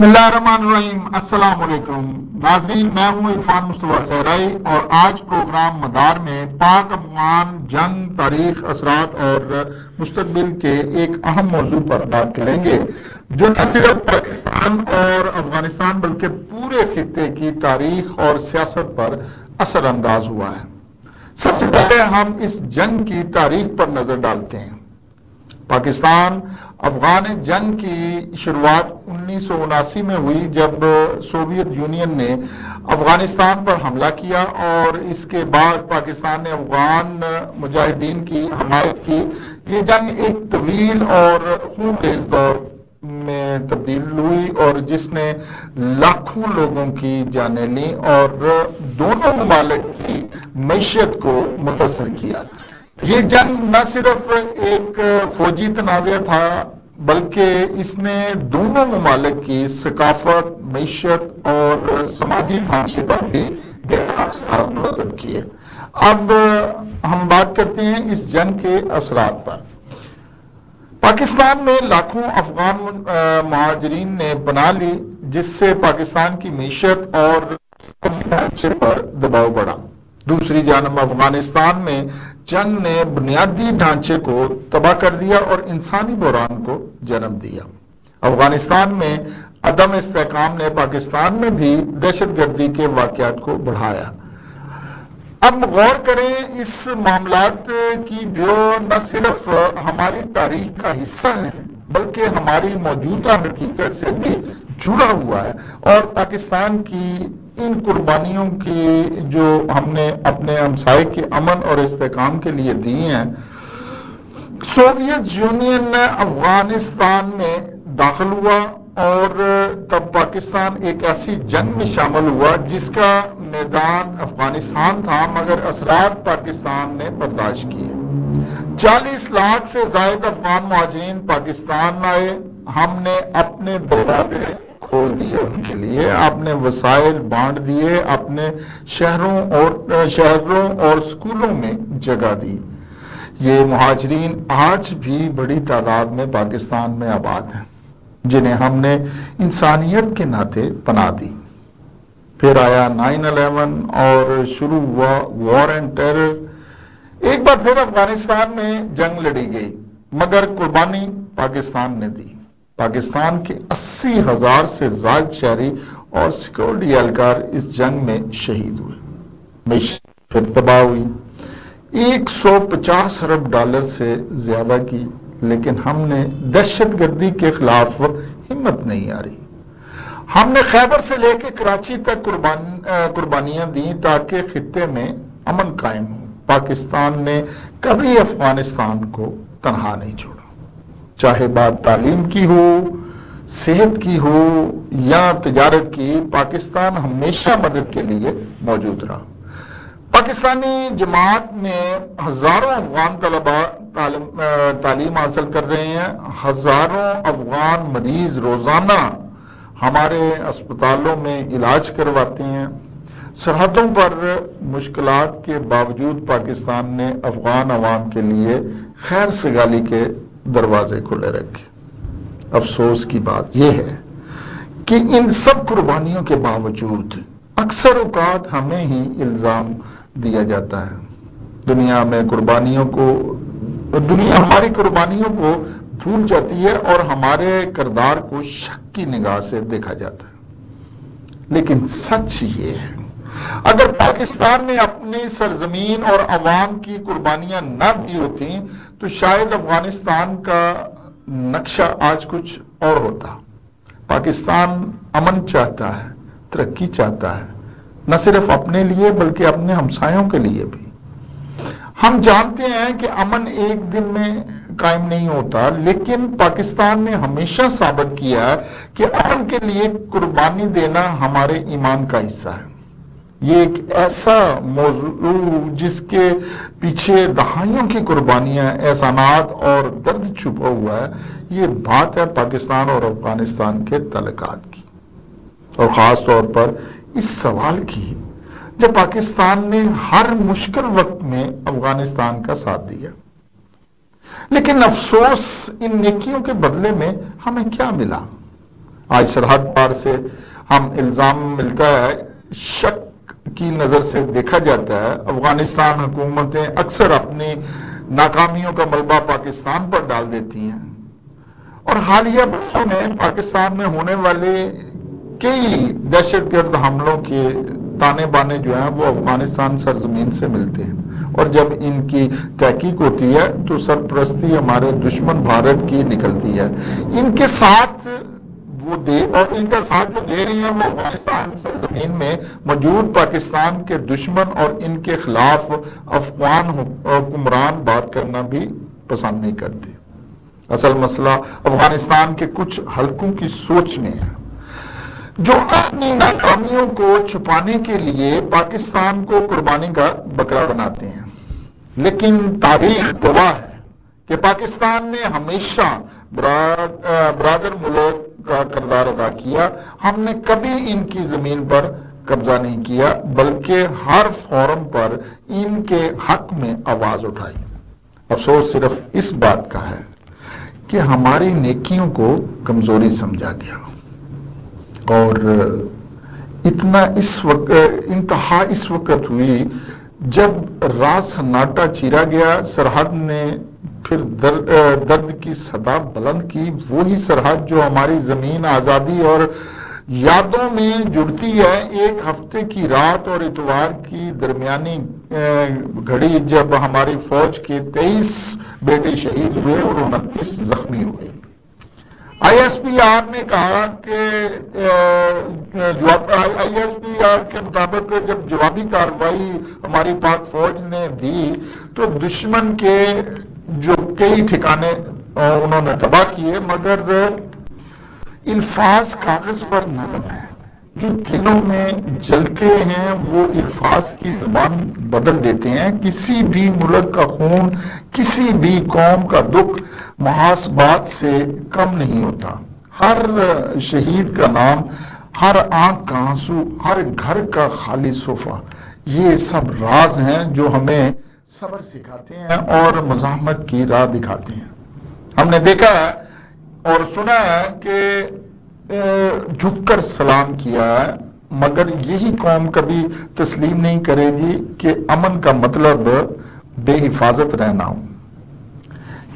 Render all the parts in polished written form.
بسم اللہ الرحمن الرحیم۔ السلام علیکم ناظرین، میں ہوں عرفان مصطفیٰ صحرائی اور آج پروگرام مدار میں پاک افغان جنگ، تاریخ، اثرات اور مستقبل کے ایک اہم موضوع پر بات کریں گے جو نہ صرف پاکستان اور افغانستان بلکہ پورے خطے کی تاریخ اور سیاست پر اثر انداز ہوا ہے۔ سب سے پہلے ہم اس جنگ کی تاریخ پر نظر ڈالتے ہیں۔ پاکستان افغان جنگ کی شروعات 1979 میں ہوئی جب سوویت یونین نے افغانستان پر حملہ کیا اور اس کے بعد پاکستان نے افغان مجاہدین کی حمایت کی۔ یہ جنگ ایک طویل اور خونریز دور میں تبدیل ہوئی اور جس نے لاکھوں لوگوں کی جانیں لیں اور دونوں ممالک کی معیشت کو متاثر کیا۔ یہ جنگ نہ صرف ایک فوجی تنازع تھا بلکہ اس نے دونوں ممالک کی ثقافت، معیشت اور سماجی ڈھانچے پر بھی گہرا اثر مرتب کیے۔ اب ہم بات کرتے ہیں اس جنگ کے اثرات پر۔ پاکستان میں لاکھوں افغان مہاجرین نے پناہ لی جس سے پاکستان کی معیشت اور سماجی ڈھانچے پر دباؤ بڑھا۔ دوسری جانب افغانستان میں جنگ نے بنیادی ڈھانچے کو تباہ کر دیا اور انسانی بحران کو جنم دیا۔ افغانستان میں عدم استحکام نے پاکستان میں بھی دہشت گردی کے واقعات کو بڑھایا۔ اب غور کریں اس معاملات کی جو نہ صرف ہماری تاریخ کا حصہ ہیں بلکہ ہماری موجودہ حقیقت سے بھی جڑا ہوا ہے اور پاکستان کی ان قربانیوں کی جو ہم نے اپنے ہمسائے کے امن اور استحکام کے لیے دی ہیں۔ سوویت یونین افغانستان میں داخل ہوا اور تب پاکستان ایک ایسی جنگ میں شامل ہوا جس کا میدان افغانستان تھا مگر اثرات پاکستان نے برداشت کیے۔ 40 لاکھ سے زائد افغان مہاجرین پاکستان آئے۔ ہم نے اپنے دروازے کھول دیے ان کے لیے، اپنے وسائل بانٹ دیے، اپنے شہروں اور سکولوں میں جگہ دی۔ یہ مہاجرین آج بھی بڑی تعداد میں پاکستان میں آباد ہیں جنہیں ہم نے انسانیت کے ناطے پناہ دی۔ پھر آیا 9/11 اور شروع ہوا وار اینڈ ٹیرر۔ ایک بار پھر افغانستان میں جنگ لڑی گئی مگر قربانی پاکستان نے دی۔ پاکستان کے 80,000 سے زائد شہری اور سیکورٹی اہلکار اس جنگ میں شہید ہوئے۔ معیشت پھر تباہ ہوئی، 150 ارب ڈالر سے زیادہ کی، لیکن ہم نے دہشت گردی کے خلاف ہمت نہیں ہاری۔ ہم نے خیبر سے لے کے کراچی تک قربانیاں دیں تاکہ خطے میں امن قائم ہو۔ پاکستان نے کبھی افغانستان کو تنہا نہیں چھوڑا، چاہے بات تعلیم کی ہو، صحت کی ہو یا تجارت کی، پاکستان ہمیشہ مدد کے لیے موجود رہا۔ پاکستانی جماعت میں ہزاروں افغان طلباء تعلیم حاصل کر رہے ہیں، ہزاروں افغان مریض روزانہ ہمارے اسپتالوں میں علاج کرواتے ہیں۔ سرحدوں پر مشکلات کے باوجود پاکستان نے افغان عوام کے لیے خیر سگالی کے دروازے کھلے رکھے۔ افسوس کی بات یہ ہے کہ ان سب قربانیوں کے باوجود اکثر اوقات ہمیں ہی الزام دیا جاتا ہے۔ دنیا ہماری قربانیوں کو بھول جاتی ہے اور ہمارے کردار کو شک کی نگاہ سے دیکھا جاتا ہے، لیکن سچ یہ ہے اگر پاکستان نے اپنی سرزمین اور عوام کی قربانیاں نہ دی ہوتی تو شاید افغانستان کا نقشہ آج کچھ اور ہوتا۔ پاکستان امن چاہتا ہے، ترقی چاہتا ہے، نہ صرف اپنے لیے بلکہ اپنے ہمسایوں کے لیے بھی۔ ہم جانتے ہیں کہ امن ایک دن میں قائم نہیں ہوتا، لیکن پاکستان نے ہمیشہ ثابت کیا ہے کہ امن کے لیے قربانی دینا ہمارے ایمان کا حصہ ہے۔ یہ ایک ایسا موضوع جس کے پیچھے دہائیوں کی قربانیاں، احسانات اور درد چھپا ہوا ہے، یہ بات ہے پاکستان اور افغانستان کے تعلقات کی، اور خاص طور پر اس سوال کی جب پاکستان نے ہر مشکل وقت میں افغانستان کا ساتھ دیا۔ لیکن افسوس ان نیکیوں کے بدلے میں ہمیں کیا ملا؟ آج سرحد پار سے ہم الزام ملتا ہے، شک کی نظر سے دیکھا جاتا ہے، افغانستان حکومتیں اکثر اپنی ناکامیوں کا ملبہ پاکستان پر ڈال دیتی ہیں، اور حالیہ برسوں میں پاکستان میں ہونے والے کئی دہشت گرد حملوں کے تانے بانے جو ہیں وہ افغانستان سرزمین سے ملتے ہیں، اور جب ان کی تحقیق ہوتی ہے تو سرپرستی ہمارے دشمن بھارت کی نکلتی ہے۔ ان کے ساتھ اور ان کا ساتھ جو دے رہی ہیں وہ افغانستان سرزمین میں موجود پاکستان کے دشمن اور ان کے خلاف افغان حکمران بات کرنا بھی پسند نہیں کرتے۔ اصل مسئلہ افغانستان کے کچھ حلقوں کی سوچ میں ہے، جو اپنی ناکامیوں کو چھپانے کے لیے پاکستان کو قربانی کا بکرا بناتے ہیں، لیکن تاریخ گواہ ہے کہ پاکستان نے ہمیشہ برادر ملک کا کردار ادا کیا۔ ہم نے کبھی ان کی زمین پر قبضہ نہیں کیا، بلکہ ہر فورم پر ان کے حق میں آواز اٹھائی۔ افسوس صرف اس بات کا ہے کہ ہماری نیکیوں کو کمزوری سمجھا گیا، اور انتہا اس وقت ہوئی جب راز سناٹا چیرا گیا، سرحد نے پھر درد کی صدا بلند کی، وہی سرحد جو ہماری زمین، آزادی اور یادوں میں جڑتی ہے۔ ایک ہفتے کی رات اور اتوار کی درمیانی گھڑی جب ہماری فوج کے 23 بیٹے شہید ہوئے اور 29 زخمی ہوئے۔ آئی ایس پی آر نے کہا کہ آئی ایس پی آر کے مطابق جب جوابی کارروائی ہماری پاک فوج نے دی تو دشمن کے جو کئی ٹھکانے انہوں نے تباہ کیے، مگر الفاظ کاغذ پر نرم ہیں، جو دلوں میں جلتے ہیں وہ الفاظ کی زبان بدل دیتے ہیں۔ کسی بھی ملک کا خون، کسی بھی قوم کا دکھ محاسبات سے کم نہیں ہوتا۔ ہر شہید کا نام، ہر آنکھ کا آنسو، ہر گھر کا خالی صوفہ، یہ سب راز ہیں جو ہمیں صبر سکھاتے ہیں اور مزاحمت کی راہ دکھاتے ہیں۔ ہم نے دیکھا ہے اور سنا ہے کہ جھک کر سلام کیا ہے، مگر یہی قوم کبھی تسلیم نہیں کرے گی کہ امن کا مطلب بے حفاظت رہنا ہو۔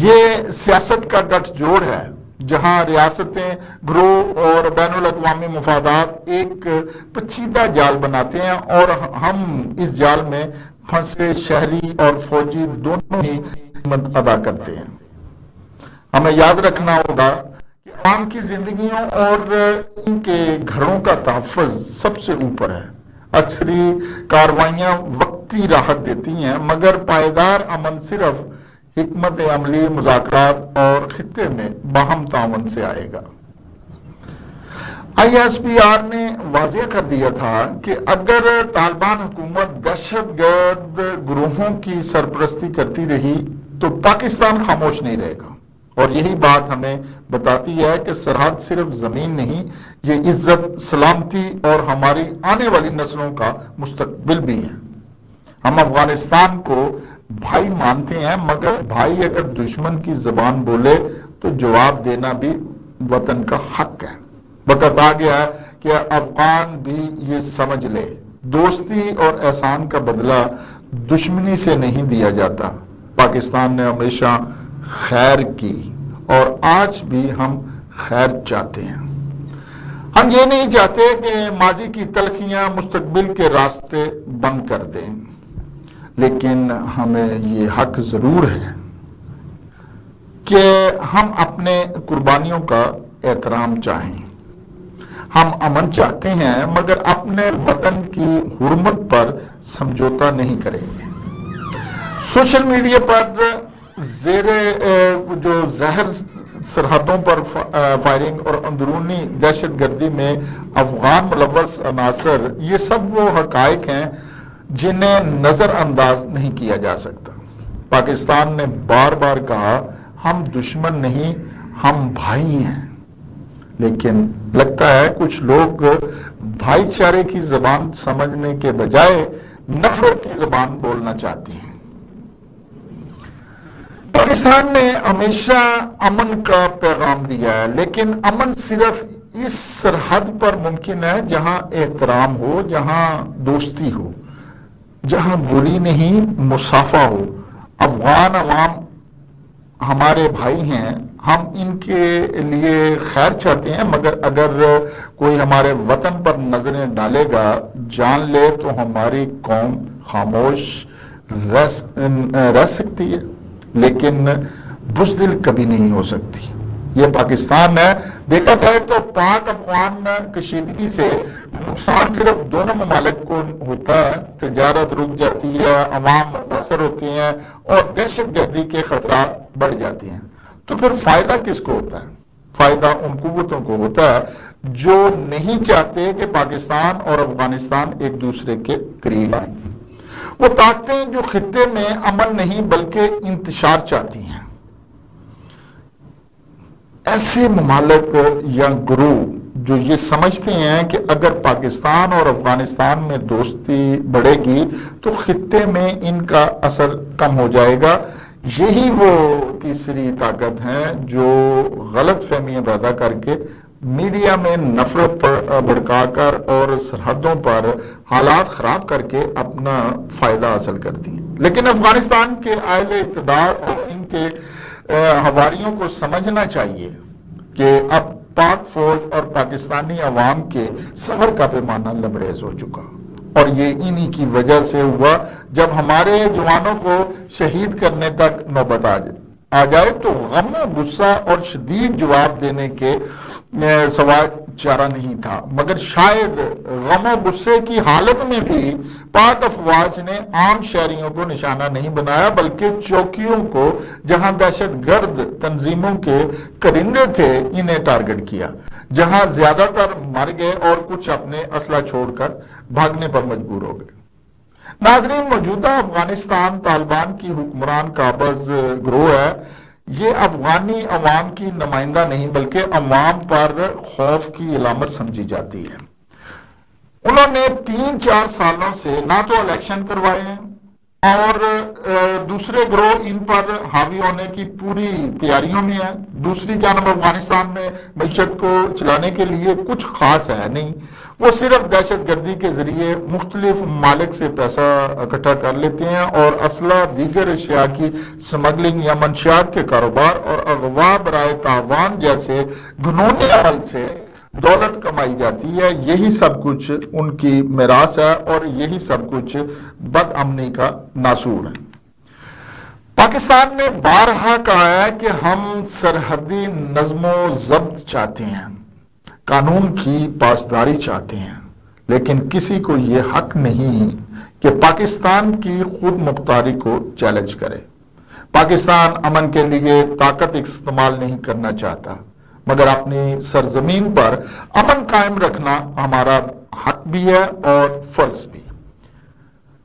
یہ سیاست کا گٹھ جوڑ ہے، جہاں ریاستیں، گروہ اور بین الاقوامی مفادات ایک پیچیدہ جال بناتے ہیں، اور ہم اس جال میں پھنسے شہری اور فوجی دونوں ہی قیمت ادا کرتے ہیں۔ ہمیں یاد رکھنا ہوگا کہ عوام کی زندگیوں اور ان کے گھروں کا تحفظ سب سے اوپر ہے۔ عسکری کارروائیاں وقتی راحت دیتی ہیں، مگر پائیدار امن صرف حکمت عملی، مذاکرات اور خطے میں باہم تعاون سے آئے گا۔ آئی ایس پی آر نے واضح کر دیا تھا کہ اگر طالبان حکومت دہشت گرد گروہوں کی سرپرستی کرتی رہی تو پاکستان خاموش نہیں رہے گا، اور یہی بات ہمیں بتاتی ہے کہ سرحد صرف زمین نہیں، یہ عزت، سلامتی اور ہماری آنے والی نسلوں کا مستقبل بھی ہے۔ ہم افغانستان کو بھائی مانتے ہیں، مگر بھائی اگر دشمن کی زبان بولے تو جواب دینا بھی وطن کا حق ہے۔ وقت آ گیا ہے کہ افغان بھی یہ سمجھ لے، دوستی اور احسان کا بدلہ دشمنی سے نہیں دیا جاتا۔ پاکستان نے ہمیشہ خیر کی اور آج بھی ہم خیر چاہتے ہیں۔ ہم یہ نہیں چاہتے کہ ماضی کی تلخیاں مستقبل کے راستے بند کر دیں، لیکن ہمیں یہ حق ضرور ہے کہ ہم اپنے قربانیوں کا احترام چاہیں۔ ہم امن چاہتے ہیں، مگر اپنے وطن کی حرمت پر سمجھوتا نہیں کریں گے۔ سوشل میڈیا پر جو زہر سرحدوں پر فائرنگ اور اندرونی دہشت گردی میں افغان ملوث عناصر، یہ سب وہ حقائق ہیں جنہیں نظر انداز نہیں کیا جا سکتا۔ پاکستان نے بار بار کہا ہم دشمن نہیں، ہم بھائی ہیں، لیکن لگتا ہے کچھ لوگ بھائی چارے کی زبان سمجھنے کے بجائے نفرت کی زبان بولنا چاہتے ہیں۔ پاکستان نے ہمیشہ امن کا پیغام دیا ہے، لیکن امن صرف اس سرحد پر ممکن ہے جہاں احترام ہو، جہاں دوستی ہو، جہاں گولی نہیں مصافحہ ہو۔ افغان عوام ہمارے بھائی ہیں، ہم ان کے لیے خیر چاہتے ہیں، مگر اگر کوئی ہمارے وطن پر نظریں ڈالے گا، جان لے تو ہماری قوم خاموش رہ سکتی ہے لیکن بزدل کبھی نہیں ہو سکتی۔ یہ پاکستان ہے۔ دیکھا جائے تو پاک افغان کشیدگی سے نقصان صرف دونوں ممالک کو ہوتا ہے، تجارت رک جاتی ہے، عوام متاثر ہوتی ہیں اور دہشت گردی کے خطرات بڑھ جاتے ہیں۔ تو پھر فائدہ کس کو ہوتا ہے؟ فائدہ ان قوتوں کو ہوتا ہے جو نہیں چاہتے کہ پاکستان اور افغانستان ایک دوسرے کے قریب آئیں۔ وہ طاقتیں جو خطے میں امن نہیں بلکہ انتشار چاہتی ہیں۔ ایسے ممالک یا گروہ جو یہ سمجھتے ہیں کہ اگر پاکستان اور افغانستان میں دوستی بڑھے گی تو خطے میں ان کا اثر کم ہو جائے گا، یہی وہ تیسری طاقت ہیں جو غلط فہمیاں پیدا کر کے میڈیا میں نفرت بھڑکا کر اور سرحدوں پر حالات خراب کر کے اپنا فائدہ حاصل کرتی ہیں۔ لیکن افغانستان کے اہل اقتدار اور ان کے حواریوں کو سمجھنا چاہیے کہ اب پاک فوج اور پاکستانی عوام کے سفر کا پیمانہ لبریز ہو چکا، اور یہ انہی کی وجہ سے ہوا۔ جب ہمارے جوانوں کو شہید کرنے تک نوبت آ جائے تو غم، غصہ اور شدید جواب دینے کے سوا چارہ نہیں تھا، مگر شاید غم و غصے کی حالت میں بھی پاک افواج نے عام شہریوں کو نشانہ نہیں بنایا بلکہ چوکیوں کو، جہاں دہشت گرد تنظیموں کے کرندے تھے، انہیں ٹارگٹ کیا، جہاں زیادہ تر مر گئے اور کچھ اپنے اسلحہ چھوڑ کر بھاگنے پر مجبور ہو گئے۔ ناظرین، موجودہ افغانستان طالبان کی حکمران قابض گروہ ہے۔ یہ افغانی عوام کی نمائندہ نہیں بلکہ عوام پر خوف کی علامت سمجھی جاتی ہے۔ انہوں نے 3-4 سالوں سے نہ تو الیکشن کروائے ہیں اور دوسرے گروہ ان پر حاوی ہونے کی پوری تیاریوں میں ہے۔ دوسری جانب افغانستان میں معیشت کو چلانے کے لیے کچھ خاص ہے نہیں، وہ صرف دہشت گردی کے ذریعے مختلف ممالک سے پیسہ اکٹھا کر لیتے ہیں اور اسلحہ، دیگر اشیاء کی سمگلنگ یا منشیات کے کاروبار اور اغوا برائے تاوان جیسے گھنونے عمل سے دولت کمائی جاتی ہے۔ یہی سب کچھ ان کی میراث ہے اور یہی سب کچھ بد امنی کا ناصور ہے۔ پاکستان نے بارہا کہا ہے کہ ہم سرحدی نظم و ضبط چاہتے ہیں، قانون کی پاسداری چاہتے ہیں، لیکن کسی کو یہ حق نہیں کہ پاکستان کی خود مختاری کو چیلنج کرے۔ پاکستان امن کے لیے طاقت استعمال نہیں کرنا چاہتا، مگر اپنی سرزمین پر امن قائم رکھنا ہمارا حق بھی ہے اور فرض بھی۔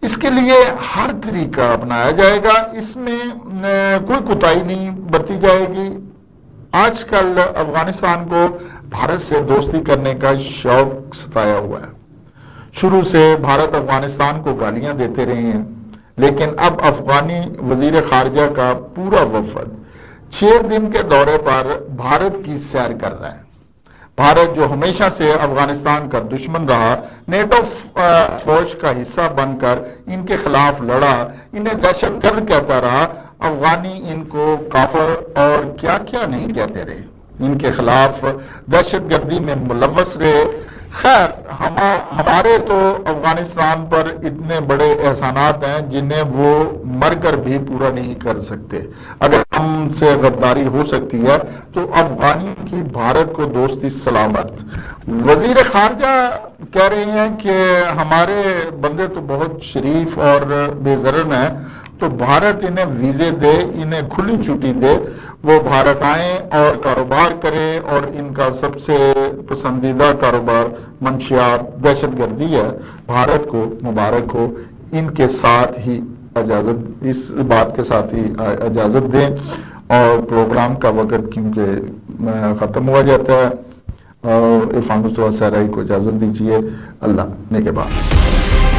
اس کے لیے ہر طریقہ اپنایا جائے گا، اس میں کوئی کوتاہی نہیں برتی جائے گی۔ آج کل افغانستان کو بھارت سے دوستی کرنے کا شوق ستایا ہوا ہے۔ شروع سے بھارت افغانستان کو گالیاں دیتے رہے ہیں، لیکن اب افغانی وزیر خارجہ کا پورا وفد 6 دن کے دورے پر بھارت کی سیر کر رہا ہے۔ بھارت جو ہمیشہ سے افغانستان کا دشمن رہا، نیٹو فوج کا حصہ بن کر ان کے خلاف لڑا، انہیں دہشت گرد کہتا رہا، افغانی ان کو کافر اور کیا کیا نہیں کہتے رہے، ان کے خلاف دہشت گردی میں ملوث رہے۔ خیر، ہمارے تو افغانستان پر اتنے بڑے احسانات ہیں جنہیں وہ مر کر بھی پورا نہیں کر سکتے۔ اگر ہم سے غداری ہو سکتی ہے تو افغانی کی بھارت کو دوستی سلامت۔ وزیر خارجہ کہہ رہے ہیں کہ ہمارے بندے تو بہت شریف اور بے ضرر ہیں، تو بھارت انہیں ویزے دے، انہیں کھلی چھٹی دے، وہ بھارت آئیں اور کاروبار کریں، اور ان کا سب سے پسندیدہ کاروبار منشیات، دہشت گردی ہے۔ بھارت کو مبارک ہو، ان کے ساتھ ہی اجازت، اس بات کے ساتھ ہی اجازت دیں، اور پروگرام کا وقت کیونکہ ختم ہوا جاتا ہے، عرفان مصطفیٰ صحرائی کو اجازت دیجیے۔ اللہ نے کے بعد